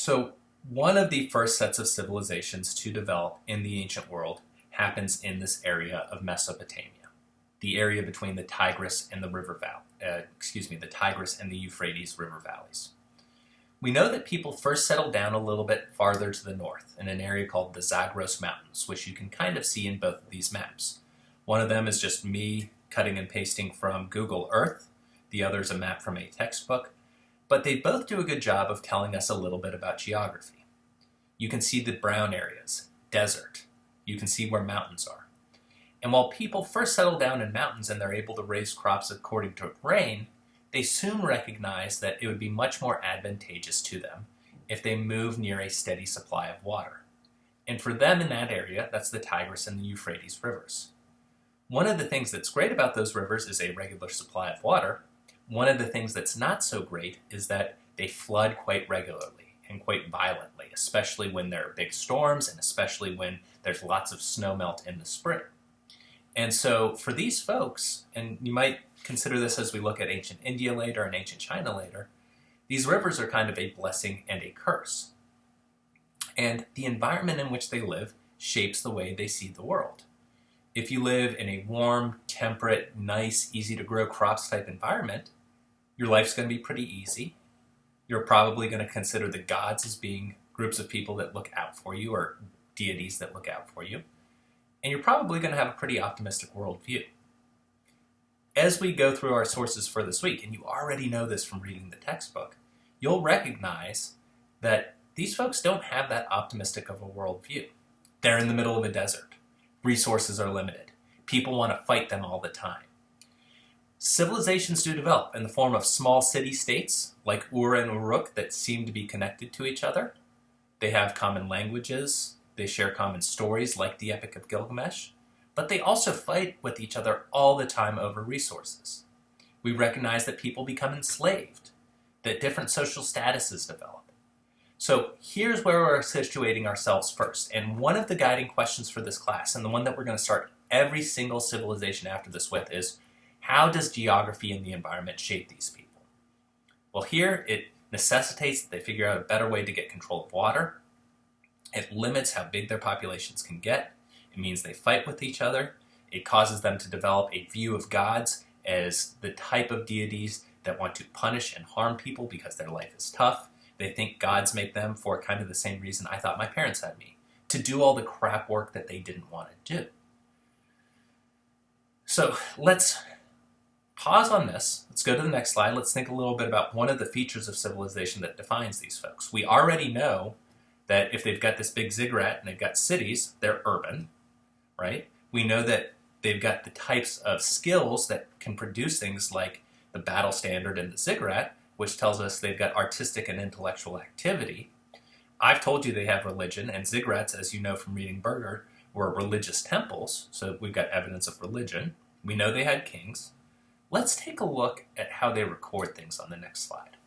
So one of the first sets of civilizations to develop in the ancient world happens in this area of Mesopotamia, the area between the Tigris and the the Tigris and the Euphrates river valleys. We know that people first settled down a little bit farther to the north in an area called the Zagros Mountains, which you can kind of see in both of these maps. One of them is just me cutting and pasting from Google Earth. The other is a map from a textbook. But they both do a good job of telling us a little bit about geography. You can see the brown areas, desert. You can see where mountains are. And while people first settle down in mountains and they're able to raise crops according to rain, they soon recognize that it would be much more advantageous to them if they move near a steady supply of water. And for them in that area, that's the Tigris and the Euphrates rivers. One of the things that's great about those rivers is a regular supply of water. One of the things that's not so great is that they flood quite regularly and quite violently, especially when there are big storms and especially when there's lots of snowmelt in the spring. And so for these folks, and you might consider this as we look at ancient India later and ancient China later, these rivers are kind of a blessing and a curse. And the environment in which they live shapes the way they see the world. If you live in a warm, temperate, nice, easy to grow crops type environment, your life's going to be pretty easy. You're probably going to consider the gods as being groups of people that look out for you or deities that look out for you. And you're probably going to have a pretty optimistic worldview. As we go through our sources for this week, and you already know this from reading the textbook, you'll recognize that these folks don't have that optimistic of a worldview. They're in the middle of a desert. Resources are limited. People want to fight them all the time. Civilizations do develop in the form of small city-states like Ur and Uruk that seem to be connected to each other. They have common languages. They share common stories like the Epic of Gilgamesh. But they also fight with each other all the time over resources. We recognize that people become enslaved, that different social statuses develop. So here's where we're situating ourselves first. And one of the guiding questions for this class, and the one that we're going to start every single civilization after this with, is how does geography and the environment shape these people? Well, here it necessitates that they figure out a better way to get control of water. It limits how big their populations can get. It means they fight with each other. It causes them to develop a view of gods as the type of deities that want to punish and harm people because their life is tough. They think gods make them for kind of the same reason I thought my parents had me, to do all the crap work that they didn't want to do. So let's pause on this. Let's go to the next slide. Let's think a little bit about one of the features of civilization that defines these folks. We already know that if they've got this big ziggurat and they've got cities, they're urban, right? We know that they've got the types of skills that can produce things like the battle standard and the ziggurat, which tells us they've got artistic and intellectual activity. I've told you they have religion, and ziggurats, as you know from reading Berger, were religious temples, so we've got evidence of religion. We know they had kings. Let's take a look at how they record things on the next slide.